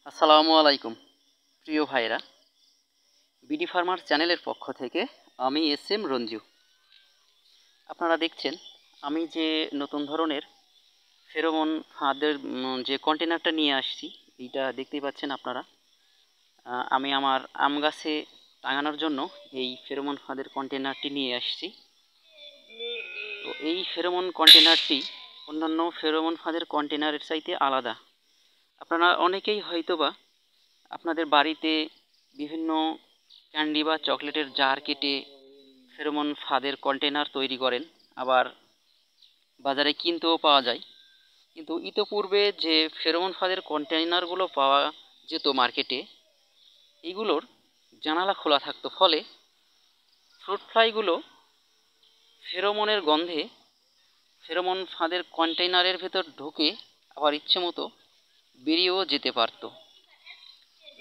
আসসালামু আলাইকুম প্রিয় ভাইরা, বিডি ফার্মার চ্যানেলের পক্ষ থেকে আমি এস এম রঞ্জু। আপনারা দেখছেন আমি যে নতুন ধরনের ফেরোমন ফাঁদের যে কন্টেনারটা নিয়ে আসছি, এইটা দেখতেই পাচ্ছেন আপনারা। আমি আমার আম গাছে টাঙানোর জন্য এই ফেরোমন ফাঁদের কন্টেনারটি নিয়ে আসছি। তো এই ফেরোমন কন্টেনারটি অন্যান্য ফেরোমন ফাঁদের কন্টেনারের চাইতে আলাদা। আপনারা অনেকেই হয়তোবা আপনাদের বাড়িতে বিভিন্ন ক্যান্ডি বা চকলেটের জার কেটে ফেরোমন ফাঁদের কন্টেনার তৈরি করেন, আবার বাজারে কিনতেও পাওয়া যায়। কিন্তু ইতোপূর্বে যে ফেরোমন ফাঁদের কন্টেনারগুলো পাওয়া যেত মার্কেটে, এইগুলোর জানালা খোলা থাকতো, ফলে ফ্রুট ফ্লাইগুলো ফেরোমনের গন্ধে ফেরোমন ফাঁদের কন্টেনারের ভেতর ঢুকে আবার ইচ্ছে মতো বেরিয়েও যেতে পারত,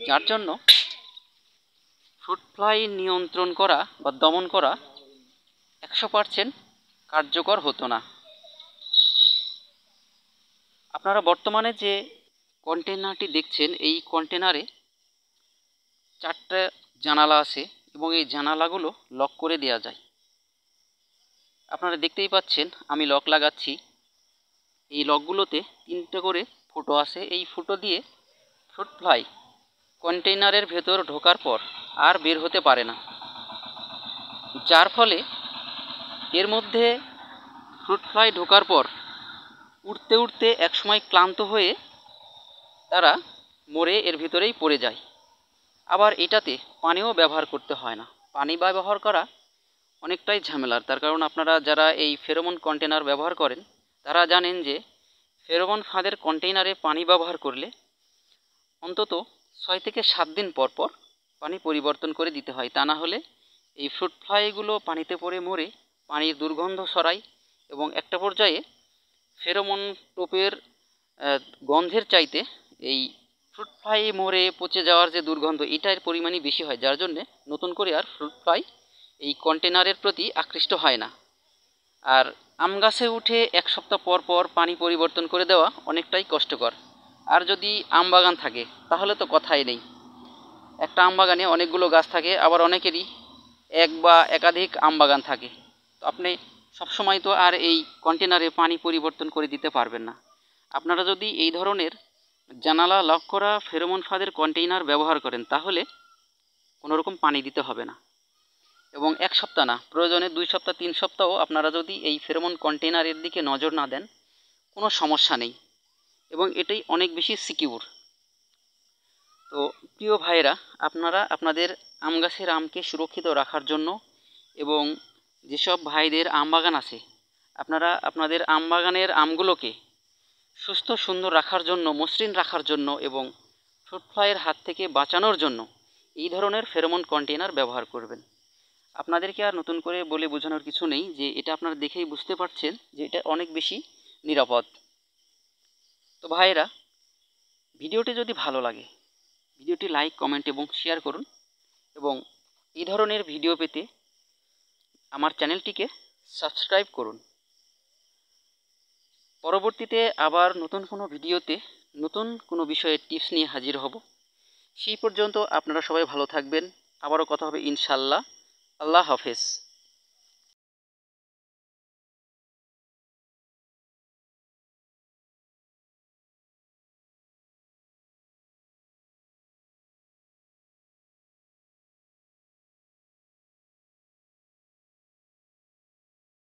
যার জন্য ফ্রুট ফ্লাই নিয়ন্ত্রণ করা বা দমন করা 100% কার্যকর হতো না। আপনারা বর্তমানে যে কন্টেনারটি দেখছেন, এই কন্টেনারে 4টা জানালা আছে এবং এই জানালাগুলো লক করে দেওয়া যায়। আপনারা দেখতেই পাচ্ছেন আমি লক লাগাচ্ছি। এই লকগুলোতে 3টে করে ফুটো আছে। এই ফুটো দিয়ে ফ্রুট ফ্লাই কন্টেইনারের ভেতর ঢোকার পর আর বের হতে পারে না, যার ফলে এর মধ্যে ফ্রুট ফ্লাই ঢোকার পর উড়তে উড়তে একসময় ক্লান্ত হয়ে তারা মরে এর ভিতরেই পড়ে যায়। আবার এটাতে পানিও ব্যবহার করতে হয় না। পানি ব্যবহার করা অনেকটাই ঝামেলার, তার কারণ আপনারা যারা এই ফেরোমন কন্টেনার ব্যবহার করেন তারা জানেন যে ফেরোমন ফাঁদের কন্টেইনারে পানি ব্যবহার করলে অন্তত 6 থেকে 7 দিন পর পর পানি পরিবর্তন করে দিতে হয়। তা না হলে এই ফ্রুট ফ্লাইগুলো পানিতে পড়ে মরে পানির দুর্গন্ধ ছড়ায় এবং একটা পর্যায়ে ফেরোমন টোপের গন্ধের চাইতে এই ফ্রুট ফ্লাই মরে পচে যাওয়ার যে দুর্গন্ধ, এটার পরিমাণই বেশি হয়, যার জন্যে নতুন করে আর ফ্রুট ফ্লাই এই কন্টেনারের প্রতি আকৃষ্ট হয় না। আর আম গাছে উঠে 1 সপ্তাহ পর পর পানি পরিবর্তন করে দেওয়া অনেকটাই কষ্টকর। আর যদি আম বাগান থাকে তাহলে তো কথাই নেই। একটা আম বাগানে অনেকগুলো গাছ থাকে, আবার অনেকেরই এক বা একাধিক আম বাগান থাকে। তো আপনি সবসময় তো আর এই কন্টেনারে পানি পরিবর্তন করে দিতে পারবেন না। আপনারা যদি এই ধরনের জানালা লক করা ফেরোমন ফাঁদের কন্টেইনার ব্যবহার করেন তাহলে কোনো রকম পানি দিতে হবে না, এবং 1 সপ্তাহ না, প্রয়োজনে 2 সপ্তাহ 3 সপ্তাহও আপনারা যদি এই ফেরোমন কন্টেইনারের দিকে নজর না দেন কোনো সমস্যা নেই, এবং এটাই অনেক বেশি সিকিউর। তো প্রিয় ভাইরা, আপনারা আপনাদের আম গাছের আমকে সুরক্ষিত রাখার জন্য এবং যেসব ভাইদের আম বাগান আছে আপনারা আপনাদের আম বাগানের আমগুলোকে সুস্থ সুন্দর রাখার জন্য, মসৃণ রাখার জন্য এবং ফ্রুট ফ্লাইয়ের হাত থেকে বাঁচানোর জন্য এই ধরনের ফেরোমন কন্টেইনার ব্যবহার করবেন। আপনাদেরকে আর নতুন করে বলে বোঝানোর কিছু নেই, যে এটা আপনারা দেখেই বুঝতে পারছেন যে এটা অনেক বেশি নিরাপদ। তো ভাইরা, ভিডিওটি যদি ভালো লাগে ভিডিওটি লাইক, কমেন্ট এবং শেয়ার করুন, এবং এই ধরনের ভিডিও পেতে আমার চ্যানেলটিকে সাবস্ক্রাইব করুন। পরবর্তীতে আবার নতুন কোনো ভিডিওতে নতুন কোনো বিষয়ের টিপস নিয়ে হাজির হব। সেই পর্যন্ত আপনারা সবাই ভালো থাকবেন। আবারও কথা হবে ইনশাল্লাহ। আল্লাহ হাফেজ।